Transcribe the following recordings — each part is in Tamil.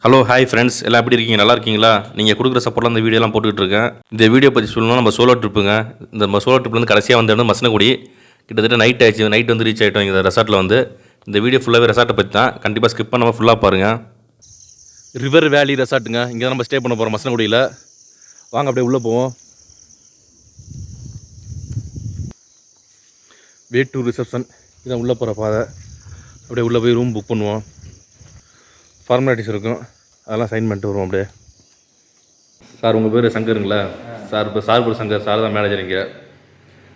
ஹலோ ஹாய் ஃப்ரெண்ட்ஸ் எல்லாம் எப்படி இருக்கீங்க? நல்லா இருக்கீங்களா? நீங்கள் கொடுக்குற சப்போர்ட்லாம் இந்த வீடியோலாம் போட்டுக்கிட்டு இருக்கேன். இந்த வீடியோ பற்றி சொல்லணும்னா நம்ம சோலோ ட்ரிப்புங்க. இந்த சோலோ ட்ரிப்லேருந்து கடைசியாக வந்த இடம் மசினகுடி. கிட்டத்தட்ட நைட் ஆயிடுச்சு. நைட் வந்து ரீச் ஆகிட்டோம் இந்த ரெசார்ட்டில் வந்து. இந்த வீடியோ ஃபுல்லாகவே ரெசார்ட்டை பற்றி தான். கண்டிப்பாக ஸ்கிப் பண்ணாமல் ஃபுல்லாக பாருங்கள். ரிவர் வேலி ரெசார்ட்டுங்க. இங்கே தான் நம்ம ஸ்டே பண்ண போகிறோம் மசினகுடியில். வாங்க அப்படியே உள்ளே போவோம். வே டு ரிசப்ஷன் இதான் உள்ளே போகிற பாதை. அப்படியே உள்ளே போய் ரூம் புக் பண்ணுவோம். ஃபார்மாலிட்டிஸ் இருக்கும், அதெல்லாம் சைன் பண்ணிட்டு வருவோம். அப்படியே சார் உங்கள் பேர் சங்கருங்களா? சார் இப்போ சார் பேர் சங்கர், சார் தான் மேனேஜர். இங்கே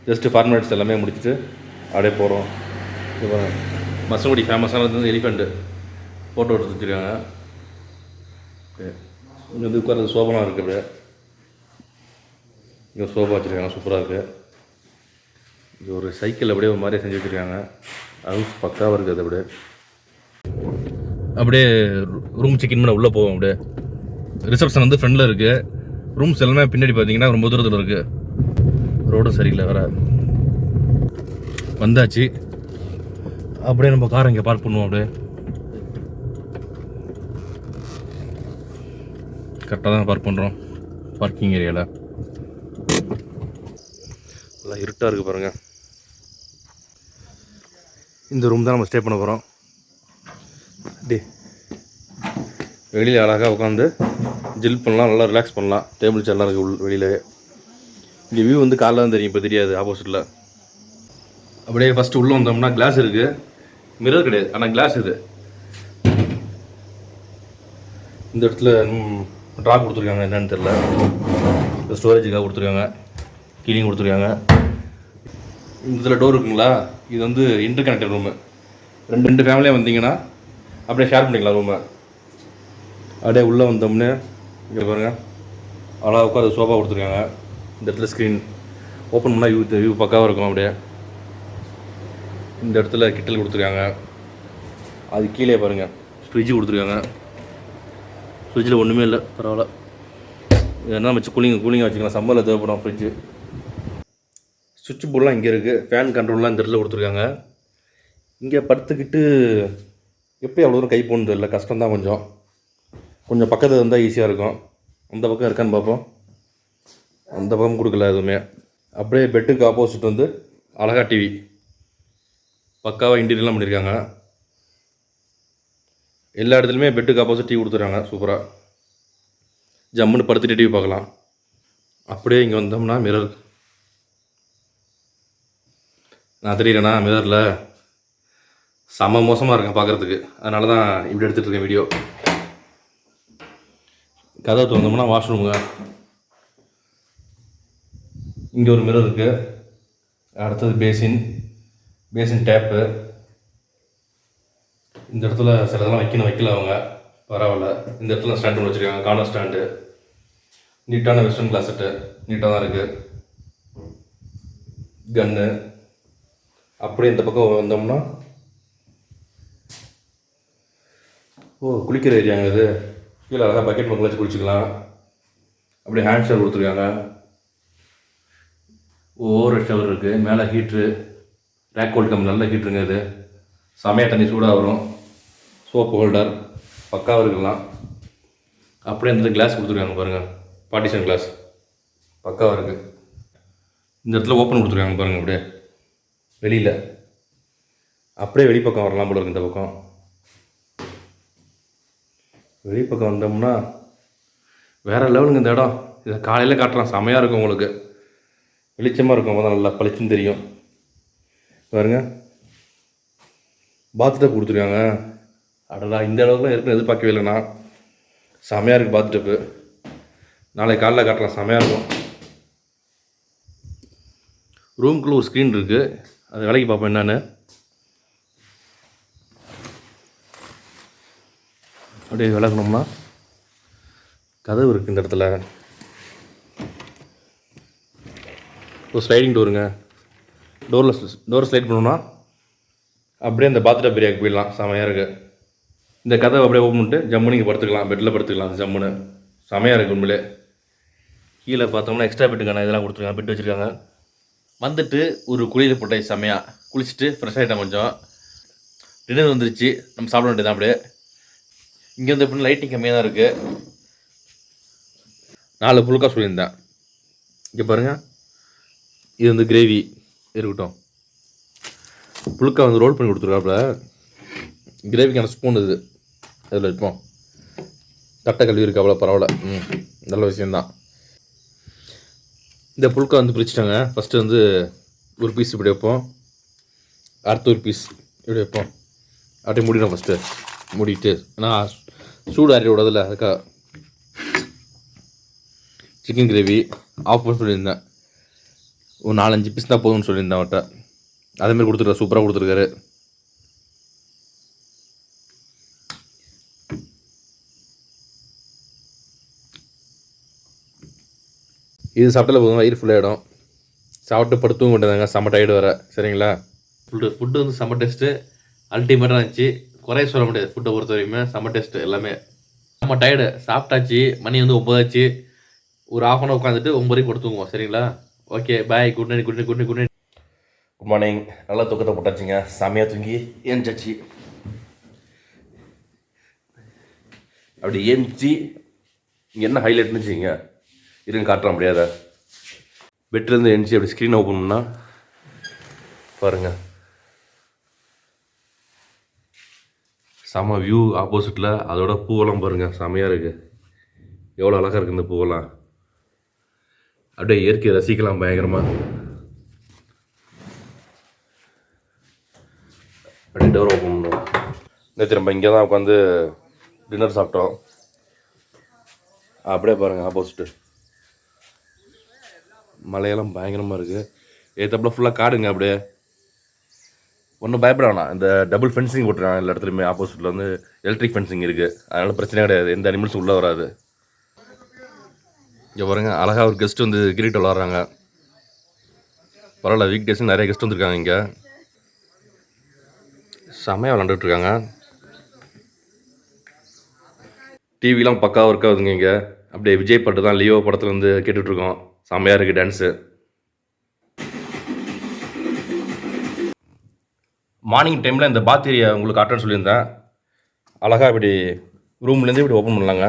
ஜஸ்ட்டு ஃபார்மாலிட்டிஸ் எல்லாமே முடிச்சுட்டு அப்படியே போகிறோம். இப்போ மசனகுடி ஃபேமஸானது வந்து எலிஃபெண்ட்டு ஃபோட்டோ எடுத்து வச்சுருக்காங்க. இங்கே வந்து உட்கார்றது சோபாலாம் இருக்குது. அப்படியே இங்கே சோபா வச்சுருக்காங்க, சூப்பராக இருக்குது. இங்கே ஒரு சைக்கிள் அப்படியே ஒரு மாதிரியே செஞ்சு வச்சுருக்காங்க, அதுவும் பக்காவாக இருக்குது. அது அப்படியே ரூம் செக்இன் பண்ண உள்ளே போவோம். அப்படியே ரிசப்ஷன் வந்து ஃப்ரெண்டில் இருக்குது. ரூம்ஸ் எல்லாமே பின்னாடி பார்த்தீங்கன்னா ரொம்ப தூரத்தில் இருக்குது. ரோடும் சரியில்லை வேறு. வந்தாச்சு. அப்படியே நம்ம காரை இங்கே பார்க் பண்ணுவோம். அப்படியே கரெக்டாக தான் பார்க் பண்ணுறோம் பார்க்கிங் ஏரியாவில். நல்லா இருட்டாக இருக்குது பாருங்கள். இந்த ரூம் தான் நம்ம ஸ்டே பண்ண போகிறோம். டே வெளியில் அழகாக உட்காந்து ஜில் பண்ணலாம், நல்லா ரிலாக்ஸ் பண்ணலாம். டேபிள் சேர்லாம் இருக்குது வெளியில். இங்கே வியூ வந்து காலைல தான் தெரியும், இப்போ தெரியாது. ஆப்போசிட்டில் அப்படியே ஃபஸ்ட்டு உள்ளே வந்தோம்னா கிளாஸ் இருக்குது. மிரர் கிடையாது, ஆனால் கிளாஸ் இது. இந்த இடத்துல ட்ரா கொடுத்துருக்காங்க, என்னென்னு தெரில. ஸ்டோரேஜுக்காக கொடுத்துருக்காங்க, கீலிங் கொடுத்துருக்காங்க. இந்த இதில் டோர் இருக்குங்களா, இது வந்து இன்டர் கனெக்டட் ரூமு. ரெண்டு ஃபேமிலியாக வந்தீங்கன்னா அப்படியே ஷேர் பண்ணிக்கலாம் ரூமை. அப்படியே உள்ளே வந்தோம்னு இங்கே பாருங்கள், அழகாக உட்காந்து சோஃபா கொடுத்துருக்காங்க. இந்த இடத்துல ஸ்க்ரீன் ஓப்பன் பண்ணால் வியூ பக்காவாக இருக்கும். அப்படியே இந்த இடத்துல கிட்டல் கொடுத்துருக்காங்க. அது கீழே பாருங்கள் ஃப்ரிட்ஜு கொடுத்துருக்காங்க. ஃப்ரிட்ஜில் ஒன்றுமே இல்லை, பரவாயில்ல. என்ன வச்சு கூலிங்காக வச்சுக்கலாம். சம்மரில் தேவைப்படும் ஃப்ரிட்ஜு. சுவிட்ச் போர்டெலாம் இங்கே இருக்குது. ஃபேன் கண்ட்ரோல்லாம் இந்த இடத்துல கொடுத்துருக்காங்க. இங்கே படுத்துக்கிட்டு எப்படி அவ்வளோ தூரம் கை போகணுன்னு தெரியல, கஷ்டம்தான். கொஞ்சம் பக்கத்தில் இருந்தால் ஈஸியாக இருக்கும். அந்த பக்கம் இருக்கான்னு பார்ப்போம். அந்த பக்கம் கொடுக்கல எதுவுமே. அப்படியே பெட்டுக்கு ஆப்போசிட் வந்து அழகா டிவி, பக்காவாக இன்டீரியர்லாம் பண்ணியிருக்காங்க. எல்லா இடத்துலையுமே பெட்டுக்கு ஆப்போசிட் டிவி கொடுத்துருக்காங்க, சூப்பராக. ஜம்முன்னு படுத்துட்டு டிவி பார்க்கலாம். அப்படியே இங்கே வந்தோம்னா மிரர். நான் தெரியலண்ணா மிரரில் செம மோசமாக இருக்கேன் பார்க்குறதுக்கு, அதனால தான் இப்படி எடுத்துகிட்டு இருக்கேன் வீடியோ. கதவை திறந்தோம்னா வாஷ்ரூமுங்க. இங்கே ஒரு மிரர் இருக்குது. அடுத்தது பேசின் டேப்பு. இந்த இடத்துல சிலதெல்லாம் வைக்கல அவங்க, பரவாயில்ல. இந்த இடத்துல ஸ்டாண்டு ஒன்று வச்சுருக்காங்க, கார்னர் ஸ்டாண்டு. நீட்டான வெஸ்டர்ன் கிளாசெட்டு, நீட்டாக தான் இருக்குது. கன்னு. அப்படியே இந்த பக்கம் வந்தோம்னா குளிக்கிற ஏரியாங்க இது. கீழே அழகாக பக்கெட் மக்கள் வச்சு குளிச்சுக்கலாம். அப்படியே ஹேண்ட் ஷவர் கொடுத்துருக்காங்க. ஓவர் ஷவர் இருக்குது. மேலே ஹீட்ரு, ரேக் ஹோல்ட் கம், நல்ல ஹீட்ருங்க இது. செமையாக தண்ணி சூடாக வரும். சோப்பு ஹோல்டர் பக்காவாக இருக்கலாம். அப்படியே இந்த கிளாஸ் கொடுத்துருக்காங்க பாருங்கள், பார்ட்டிஷன் கிளாஸ் பக்காவாக இருக்குது. இந்த இடத்துல ஓப்பன் கொடுத்துருக்காங்க பாருங்கள். அப்படியே வெளியில் அப்படியே வெளிப்பக்கம் வரலாம் போல இருக்குது. இந்த பக்கம் வெளிப்பக்கம் வந்தோம்னா வேறு லெவலுங்க இந்த இடம். இதை காலையில் காட்டுறோம், செமையாக இருக்கும். உங்களுக்கு வெளிச்சமாக இருக்கும், அப்போ தான் நல்லா பளிச்சுன்னு தெரியும். பாருங்க, பாத்டப் கொடுத்துருக்காங்க. அடடா, இந்த அளவுக்குலாம் இருக்குன்னு எதிர்பார்க்கவே இல்லைண்ணா. செமையாக இருக்குது பாத்டப்பு. நாளைக்கு காலையில் காட்டுறேன், செமையாக இருக்கும். ரூமுக்குள்ளே ஒரு ஸ்க்ரீன் இருக்குது, அது வேலைக்கு பார்ப்போம் என்னன்னு. அப்படியே விளக்கணும்னா கதவு இருக்குது இந்த இடத்துல. ஒரு ஸ்லைடிங் டோருங்க. டோர் ஸ்லைட் பண்ணோம்னா அப்படியே அந்த பாத்டப் ஏரியாவுக்கு போயிடலாம். செமையாக இருக்குது. இந்த கதவை அப்படியே ஓப்பன் பண்ணிட்டு ஜம்முன்னு இங்கே படுத்துக்கலாம், பெட்டில் படுத்துக்கலாம். ஜம்முன்னு செமையாக இருக்குது உண்மையிலே. கீழே பார்த்தோம்னா எக்ஸ்ட்ரா பெட்டுக்கான இதெல்லாம் கொடுத்துருக்காங்க, பெட் வச்சுருக்காங்க. வந்துட்டு ஒரு குளியல் போட்டை செமையாக குளிச்சுட்டு ஃப்ரெஷ் ஆகிட்டேன். கொஞ்சம் டின்னர் வந்துருச்சு, நம்ம சாப்பிட வேண்டியதான். அப்படியே இங்கே வந்து எப்படின்னா லைட்டிங் கம்மியாக தான் இருக்குது. 4 புல்கா சொல்லியிருந்தேன். இங்கே பாருங்கள், இது வந்து கிரேவி இருக்கட்டும். புல்கா வந்து ரோல் பண்ணி கொடுத்துருக்காப்புல. கிரேவிக்கான ஸ்பூன் இது அதில் வைப்போம். தட்டை கல்வி இருக்கு, அவ்வளோ பரவாயில்ல. நல்ல விஷயந்தான். இந்த புல்கா வந்து பிரிச்சுட்டாங்க. ஃபஸ்ட்டு வந்து ஒரு பீஸ் இப்படி வைப்போம், அடுத்த ஒரு பீஸ் இப்படி வைப்போம். அப்படியே மூடிடும். ஃபஸ்ட்டு மூடிட்டு நான் சூடு ஆறி விடாதில்ல, அதுக்காக. சிக்கன் கிரேவி ஆஃப் பண்ண சொல்லியிருந்தேன். ஒரு 4-5 பீஸ் தான் போதும்னு சொல்லியிருந்தேன் அவன்கிட்ட. அதேமாதிரி கொடுத்துருக்காரு, சூப்பராக கொடுத்துருக்காரு. இது சாப்பிட்டால போதும், வயிறு ஃபுல்லாகிடும். சாப்பிட்டு படுத்துவும் கொண்டுதாங்க, செம்ம டயர்டு வர. சரிங்களா? ஃபுட்டு வந்து செம்ம டேஸ்ட்டு, அல்டிமேட்டாக இருந்துச்சு. குறைய சொல்ல முடியாது. ஃபுட்டை பொறுத்த வரைக்குமே செம்ம டேஸ்ட்டு எல்லாமே. செம்ம டயர்டு. சாப்பிட்டாச்சு, மணி வந்து 9 ஆச்சு. ஒரு ½ அன் உட்காந்துட்டு 9 கொடுத்துக்குவோம். சரிங்களா? Okay, bye. Good night, good night, good night, good night. Good morning. நல்லா தூக்கத்தை போட்டாச்சுங்க. செம்மையாக தூங்கி ஏஞ்சாச்சு. அப்படி ஏஞ்சி இங்கே என்ன ஹைலைட்னு வச்சுக்கிங்க, இருங்க காட்டுற முடியாத. பெட்லேருந்து எழுந்துச்சி அப்படி ஸ்க்ரீன் ஓப்பன் பண்ணால் பாருங்கள், செம்ம வியூ ஆப்போசிட்டில். அதோட பூவெல்லாம் பாருங்கள், செம்மையாக இருக்குது. எவ்வளோ அழகாக இருக்குது இந்த பூவெல்லாம். அப்படியே இயற்கையை ரசிக்கலாம் பயங்கரமாக. அப்படியே டோர் ஓப்பன் பண்ணோம். நேற்று நம்ம இங்கே தான் உட்காந்து டின்னர் சாப்பிட்டோம். அப்படியே பாருங்கள் ஆப்போசிட்டு மலையெல்லாம் பயங்கரமாக இருக்குது. ஏற்றப்பல ஃபுல்லாக காடுங்க. அப்படியே ஒன்றும் பயப்பட வேணாம். இந்த டபுள் ஃபென்சிங் போட்டுருக்காங்க எல்லா இடத்துலையுமே. ஆப்போசிட்டில் வந்து எலக்ட்ரிக் ஃபென்சிங் இருக்குது, அதனால் பிரச்சனை கிடையாது. எந்த அனிமல்ஸும் உள்ளே வராது. இங்கே பாருங்க, அழகாக ஒரு கெஸ்ட் வந்து கிரிக்கெட் விளாட்றாங்க. பரவாயில்ல, வீக் டேஸும் நிறைய கெஸ்ட் வந்துருக்காங்க. இங்கே செம்மையாக விளாண்டுட்ருக்காங்க. டிவிலாம் பக்காவாக ஒர்க் ஆகுதுங்க இங்கே. அப்படியே விஜய் பாட்டு தான் லியோ படத்தில் வந்து கேட்டுட்ருக்கோம். செம்மையாக இருக்குது டான்ஸு. மார்னிங் டைமில் இந்த பாத் ஏரியா உங்களுக்கு காட்டுறேன்னு சொல்லியிருந்தேன். அழகாக இப்படி ரூம்லேருந்து இப்படி ஓப்பன் பண்ணலாங்க.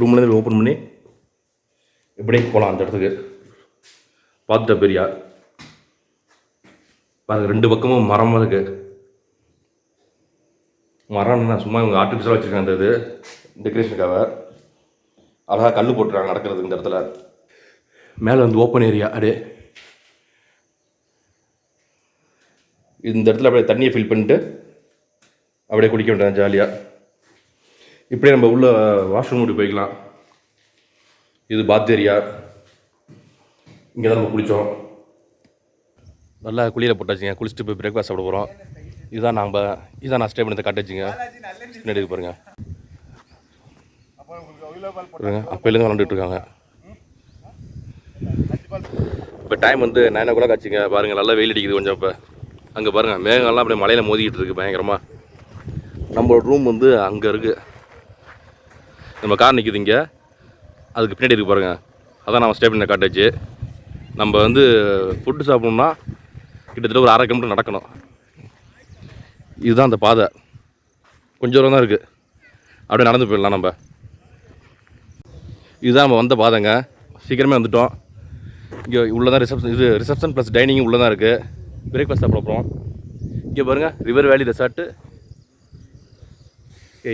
ரூம்லேருந்து இப்படி ஓப்பன் பண்ணி இப்படி போகலாம் அந்த இடத்துக்கு. பாத் ஏரியா பாருங்கள், 2 பக்கமும் மரமாக இருக்குது. மரம்னா சும்மா இவங்க ஆர்டிஃபிஷியலாக வச்சுருக்காங்க. அந்த இது டெக்கரேஷனுக்காக அழகாக கல் போட்டுருக்காங்க நடக்கிறதுக்கு இந்த இடத்துல. மேலே வந்து ஓப்பன் ஏரியா. அப்படியே இந்த இடத்துல அப்படியே தண்ணியை ஃபில் பண்ணிட்டு அப்படியே குடிக்க வேண்டாம் ஜாலியாக. இப்படியே நம்ம உள்ள வாஷ்ரூம் கூட்டி போய்க்கலாம். இது பாத் ஏரியா. இங்கே தான் நம்ம குளித்தோம். நல்லா குளியில் போட்டாச்சுங்க. குளிச்சுட்டு போய் பிரேக்ஃபாஸ்ட் சாப்பிட போகிறோம். இதுதான் நான் ஸ்டே பண்ணி காட்டேச்சுங்க. பின்னாடி பாருங்கள், அப்போலேருந்து விளாண்டுட்டு இருக்காங்க. இப்போ டைம் வந்து 9 o'clock ஆச்சுங்க. பாருங்கள், நல்லா வெயில் அடிக்குது கொஞ்சம். இப்போ அங்கே பாருங்கள், மேகங்கள்லாம் அப்படியே மலையில் மோதிக்கிட்டு இருக்குது பயங்கரமாக. நம்மளோட ரூம் வந்து அங்கே இருக்குது. நம்ம கார் நிற்குது இங்கே, அதுக்கு பின்னாடி இருக்குது பாருங்கள். அதான் நம்ம ஸ்டே பண்ண காட்டேச்சு. நம்ம வந்து ஃபுட்டு சாப்பிட்ணுன்னா கிட்டத்தட்ட ஒரு 1/2 கிலோமீட்டர் நடக்கணும். இதுதான் அந்த பாதை, கொஞ்சம் தூரம் தான் இருக்குது. அப்படியே நடந்து போயிடலாம் நம்ம. இதுதான் நம்ம வந்த பாதைங்க. சீக்கிரமே வந்துவிட்டோம். இங்கே உள்ளே தான் ரிசப்ஷன் ப்ளஸ் டைனிங் உள்ளே தான் இருக்குது. பிரேக்ஃபாஸ்ட் சாப்பிட போகிறோம். இங்கே பாருங்கள், river valley resort,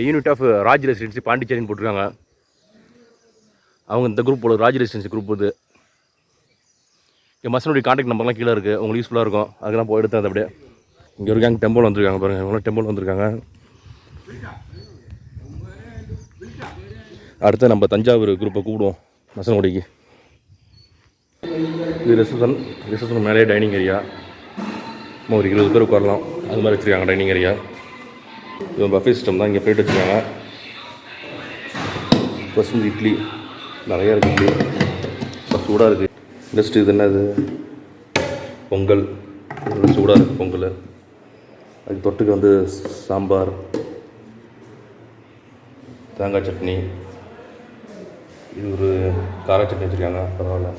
unit of Raj residency பாண்டிச்சேரின்னு போட்டிருக்காங்க. அவங்க இந்த குரூப் போல ராஜ் ரெசிடென்சி குரூப் இது. இங்கே மசனுடைய கான்டாக்ட் நம்பர்லாம் கீழே இருக்குது, உங்களுக்கு யூஸ்ஃபுல்லாக இருக்கும். அதுக்கு நான் போய் எடுத்தேன். அப்படியே இங்கே ஒரு கேங் டெம்பிள் வந்துருக்காங்க பாருங்கள். இவங்களும் டெம்பிள் வந்திருக்காங்க. அடுத்து நம்ம தஞ்சாவூர் குரூப்பை கூப்பிடுவோம் மசனகுடிக்கு. இது ரிசப்ஷன் மேலே டைனிங் ஏரியா. ஒரு 20 பேர் உட்காரலாம், அது மாதிரி வச்சுருக்காங்க டைனிங் ஏரியா. இது பஃபே சிஸ்டம் தான். இங்கே பிளேட் வச்சுருக்காங்க. ஃபஸ்ட் வந்து இட்லி நிறையா இருக்குது. இட்லி சூடாக இருக்குது. நெக்ஸ்ட்டு இது என்னது, பொங்கல். சூடாக இருக்குது பொங்கல். அதுக்கு தொட்டுக்கு வந்து சாம்பார், தேங்காய் சட்னி. இது ஒரு கார சட்னி வச்சுருக்காங்க, பரவாயில்ல.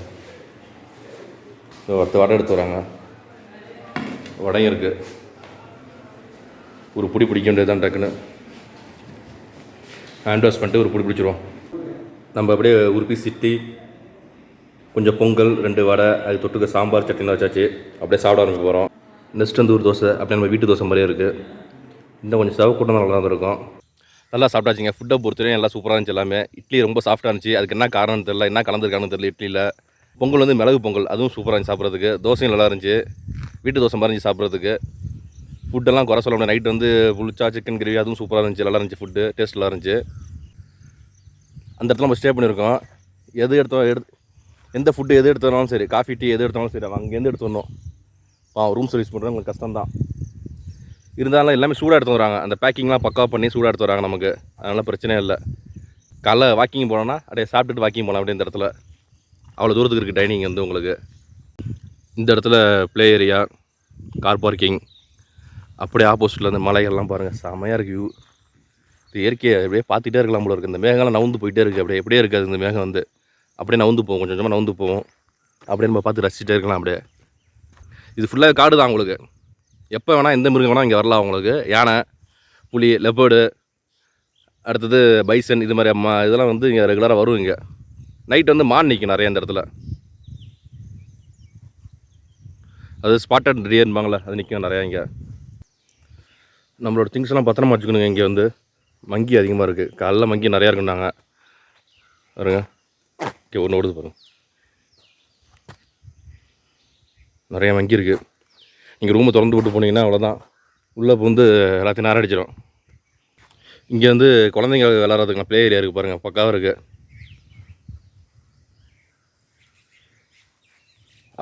அடுத்த வடை எடுத்து வராங்க. வடையும் இருக்குது. ஒரு பிடி பிடிக்க வேண்டியது தான் டக்குன்னு. ஹேண்ட் வாஷ் பண்ணிட்டு ஒரு பிடி பிடிச்சிருவோம். நம்ம அப்படியே உருப்பி சிட்டி கொஞ்சம் பொங்கல் 2 வடை அது தொட்டுக்க சாம்பார் சட்னிலாம் வச்சாச்சு. அப்படியே சாப்பிட ஆரம்பிக்க போகிறோம். நெக்ஸ்ட் வந்து ஒரு தோசை அப்படியே நம்ம வீட்டு தோசை மாதிரியே இருக்குது. இன்னும் கொஞ்சம் செவ கூட்டம் நல்லா தான் இருக்கும். நல்லா சாப்பிட்டாச்சுங்க. ஃபுட்டை பொறுத்தவரையும் எல்லாம் சூப்பராக இருந்துச்சு எல்லாமே. இட்லி ரொம்ப சாஃப்ட்டாக இருந்துச்சு. அதுக்கு என்ன காரணம்னு தெரியல, என்ன கலந்துருக்காங்கன்னு தெரியல இட்லியில். பொங்கல் வந்து மிளகு பொங்கல், அதுவும் சூப்பராக இருந்துச்சு சாப்பிட்றதுக்கு. தோசையும் நல்லா இருந்துச்சு, வீட்டு தோசை மாதிரி இருந்துச்சு சாப்பிட்றதுக்கு. ஃபுட்டெல்லாம் குறை சொல்ல முடியாது. நைட் வந்து புளிச்சா சிக்கன் கிரேவி அதுவும் சூப்பராக இருந்துச்சு, நல்லா இருந்துச்சு. ஃபுட்டு டேஸ்ட் நல்லா இருந்துச்சு. அந்த இடத்துல நம்ம ஸ்டே பண்ணியிருக்கோம். எந்த ஃபுட்டு எது எடுத்தாலும் சரி, காஃபி டீ எது எடுத்தாலும் சரி அங்கேருந்து எடுத்து வரணும். ரூம் சர்வீஸ் பண்ணுறது உங்களுக்கு கஷ்டம் தான். இருந்தாலும் எல்லாமே சூடாக எடுத்து வராங்க. அந்த பேக்கிங்லாம் பக்காவாக பண்ணி சூடாக எடுத்து வராங்க நமக்கு. அதனால் பிரச்சனையே இல்லை. காலைல வாக்கிங் போனோன்னா அப்படியே சாப்பிட்டுட்டு வாக்கிங் போகலாம். அப்படியே இந்த இடத்துல அவ்வளோ தூரத்துக்கு இருக்குது டைனிங் வந்து உங்களுக்கு. இந்த இடத்துல ப்ளே ஏரியா, கார் பார்க்கிங், அப்படியே ஆப்போசிட்டில் அந்த மலைகள்லாம் பாருங்கள், செமையாக இருக்குது வியூ. இது இயற்கையை அப்படியே பார்த்துட்டே இருக்கலாம் போல இருக்குது. இந்த மேகம்லாம் நவுந்து போயிட்டே இருக்குது. அப்படியே எப்படியே இருக்காது இந்த மேகம் வந்து அப்படியே நவுந்து போகும், கொஞ்சம் கொஞ்சமாக நவுந்து போகும். அப்படியே நம்ம பார்த்து ரசிச்சுட்டே இருக்கலாம். அப்படியே இது ஃபுல்லாக காடு தான் உங்களுக்கு. எப்போ வேணால் எந்த மிருகம் வேணால் இங்கே வரலாம் உங்களுக்கு. யானை, புலி, லெப்பர்டு, அடுத்தது பைசன், இது மாதிரி இதெல்லாம் வந்து இங்கே ரெகுலராக வரும். இங்கே நைட் வந்து மான் நிற்கும் நிறைய இந்த இடத்துல. அது ஸ்பாட்டட் டியர்பாங்களே, அது நிற்கும் நிறையா இங்கே. நம்மளோட திங்ஸ் எல்லாம் பத்திரமா வச்சுக்கணுங்க. இங்கே வந்து மங்கி அதிகமாக இருக்குது. காலைல மங்கி நிறையா இருக்குன்னாங்க பாருங்க. ஓகே, ஒன்று ஓடுது பாருங்க, நிறையா மங்கி இருக்குது. நீங்கள் ரூமை திறந்து விட்டு போனீங்கன்னா அவ்வளோதான், உள்ளே வந்து எல்லாத்தையும் நேரம் அடிச்சிடும். இங்கே வந்து குழந்தைங்க விளாட்றதுக்குலாம் ப்ளே ஏரியா இருக்குது பாருங்கள், பக்காவாக இருக்குது.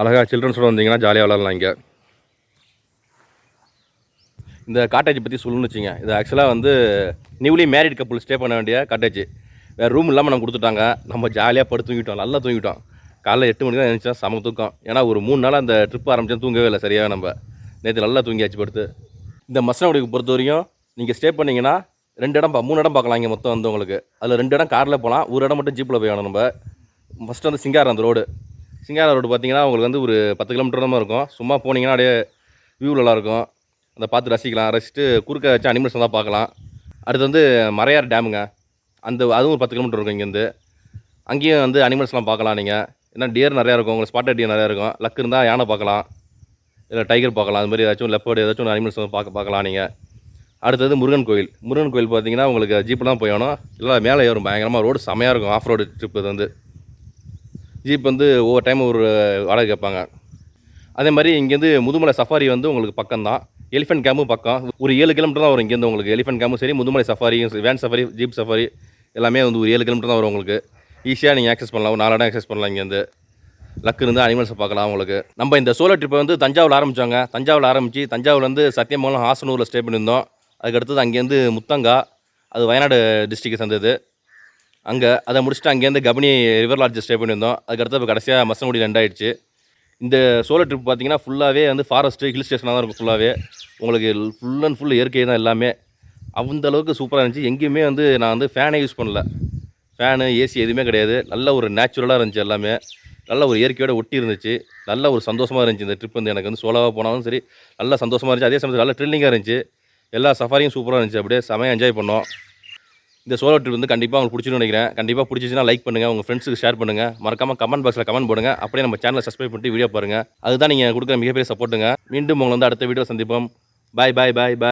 அழகாக சில்ட்ரன்ஸோடு வந்தீங்கன்னா ஜாலியாக விளாட்லாம். இங்கே இந்த காட்டேஜ் பற்றி சொல்லணும்னு வச்சுங்க. இது ஆக்சுவலாக வந்து நியூலி மேரிட் கப்புள் ஸ்டே பண்ண வேண்டிய காட்டேஜ். வேறு ரூம் இல்லாமல் நம்ம கொடுத்துட்டாங்க. நம்ம ஜாலியாக படுத்து தூங்கிட்டோம், நல்லா தூங்கிட்டோம். காலைல 8 மணிக்கு தான் எழுந்திரிச்சா, செம தூக்கம். ஏன்னா ஒரு 3 நாள் அந்த ட்ரிப் ஆரம்பித்தா தூங்கவே இல்லை சரியாக. நம்ம நேற்று நல்லா தூங்கியாச்சு படுத்து. இந்த மசனகுடிக்கு பொறுத்த வரையும் நீங்கள் ஸ்டே பண்ணிங்கன்னா 3 இடம் பார்க்கலாம் இங்கே மொத்தம் வந்து உங்களுக்கு. அதில் 2 இடம் காரில் போகலாம், ஒரு இடம் மட்டும் ஜீப்பில் போய் வேணும் நம்ம. ஃபஸ்ட்டு வந்து சிங்காரா, அந்த ரோடு சிங்காரா ரோடு பார்த்தீங்கன்னா உங்களுக்கு வந்து ஒரு 10 கிலோமீட்டர் தான் இருக்கும். சும்மா போனீங்கன்னா அப்படியே வியூ நல்லாயிருக்கும், அதை பார்த்து ரசிக்கலாம். ரசிச்சுட்டு குறுக்க வச்சு அனிமல்ஸ் தான் பார்க்கலாம். அடுத்து வந்து மறையார் டேமுங்க, அதுவும் ஒரு 10 கிலோமீட்டர் இருக்கும் இங்கேருந்து. அங்கேயும் வந்து அனிமல்ஸ்லாம் பார்க்கலாம் நீங்கள். ஏன்னா டியர் நிறையா இருக்கும் உங்களுக்கு, ஸ்பாட்டட் டியர் நிறையா இருக்கும். லக் இருந்தால் யானை பார்க்கலாம், இல்லை டைகர் பார்க்கலாம். அது மாதிரி ஏதாச்சும் லெப்பர்டு ஏதாச்சும் ஒரு அனிமல்ஸ் வந்து பார்க்கலாம் நீங்கள். அடுத்தது முருகன் கோயில் பார்த்தீங்கன்னா உங்களுக்கு ஜீப்பில் தான் போயணும், இல்லை மேலே ஏறும். பயங்கரமாக ரோடு செமையாக இருக்கும். ஆஃப் ரோடு ட்ரிப் இது வந்து. ஜீப் வந்து ஒவ்வொரு டைம் ஒரு வாடகை கேட்பாங்க. அதே மாதிரி இங்கேருந்து முதுமலை சஃபாரி வந்து உங்களுக்கு பக்கம் தான். எலிஃபென்ட் கேம்பும் பக்கம், ஒரு 7 கிலோமீட்டர் தான் வரும் இங்கேருந்து உங்களுக்கு. எலிஃபென்ட் கேம்பும் சரி, முதுமலை சஃபாரியும், வேன் சஃபாரி, ஜீப் சஃபாரி எல்லாமே வந்து ஒரு 7 கிலோமீட்டர் தான் வரும் உங்களுக்கு. ஈஸியாக நீங்கள் ஆக்சஸ் பண்ணலாம், ஒரு 4 இடம் ஆக்சஸ் பண்ணலாம் இங்கேருந்து. லக் இருந்தால் அனிமல்ஸை பார்க்கலாம் உங்களுக்கு. நம்ம இந்த சோலோ ட்ரிப்பை வந்து தஞ்சாவூரில் ஆரம்பித்தாங்க. தஞ்சாவூர்லேருந்து சத்தியமங்கலம், ஹாசனூரில் ஸ்டே பண்ணியிருந்தோம். அதுக்கடுத்தது அங்கேருந்து முத்தங்கா, அது வயநாடு டிஸ்ட்ரிக்டை சேர்ந்தது. அதை முடிச்சுட்டு அங்கேருந்து கபினி ரிவர் லாட்ஜ் ஸ்டே பண்ணியிருந்தோம். அதுக்கடுத்து இப்போ கடைசியாக மசனகுடி ரெண்டாயிடுச்சு. இந்த சோலோ ட்ரிப் பார்த்தீங்கன்னா ஃபுல்லாகவே வந்து ஃபாரஸ்ட்டு, ஹில் ஸ்டேஷனாக தான் இருக்கும். ஃபுல்லாகவே உங்களுக்கு ஃபுல் அண்ட் ஃபுல் இயற்கை தான் எல்லாமே. அந்த அளவுக்கு சூப்பராக இருந்துச்சு. எங்கேயுமே வந்து நான் வந்து ஃபேனே யூஸ் பண்ணல, ஃபேனு ஏசி எதுவுமே கிடையாது. நல்ல ஒரு நேச்சுரலாக இருந்துச்சு எல்லாமே. நல்ல ஒரு இயற்கையோடு ஒட்டி இருந்துச்சு. நல்ல ஒரு சந்தோஷமாக இருந்துச்சு இந்த ட்ரிப் வந்து. எனக்கு வந்து சோலோவாக போனாலும் சரி நல்லா சந்தோஷமாக இருந்துச்சு. அதே சமயத்தில் நல்ல த்ரில்லிங்காக இருந்துச்சு. எல்லா சஃபாரியும் சூப்பராக இருந்துச்சு. அப்படியே செமையாக என்ஜாய் பண்ணோம். இந்த சோலோ ட்ரிப் வந்து கண்டிப்பாக உங்களுக்கு பிடிச்சின்னு நினைக்கிறேன். கண்டிப்பாக பிடிச்சிச்சுன்னா லைக் பண்ணுங்கள், உங்கள் ஃப்ரெண்ட்ஸுக்கு ஷேர் பண்ணுங்கள். மறக்காமல் கமெண்ட் பாக்ஸில் கமெண்ட் போடுங்க. அப்படியே நம்ம சேனலை சப்ஸ்கிரைப் பண்ணிட்டு வீடியோ பாருங்கள். அதுதான் நீங்கள் கொடுக்குற மிகப்பெரிய சப்போர்ட்டுங்க. மீண்டும் உங்களை வந்து அடுத்த வீடியோ சந்திப்போம். பாய் பாய் பாய் பாய்.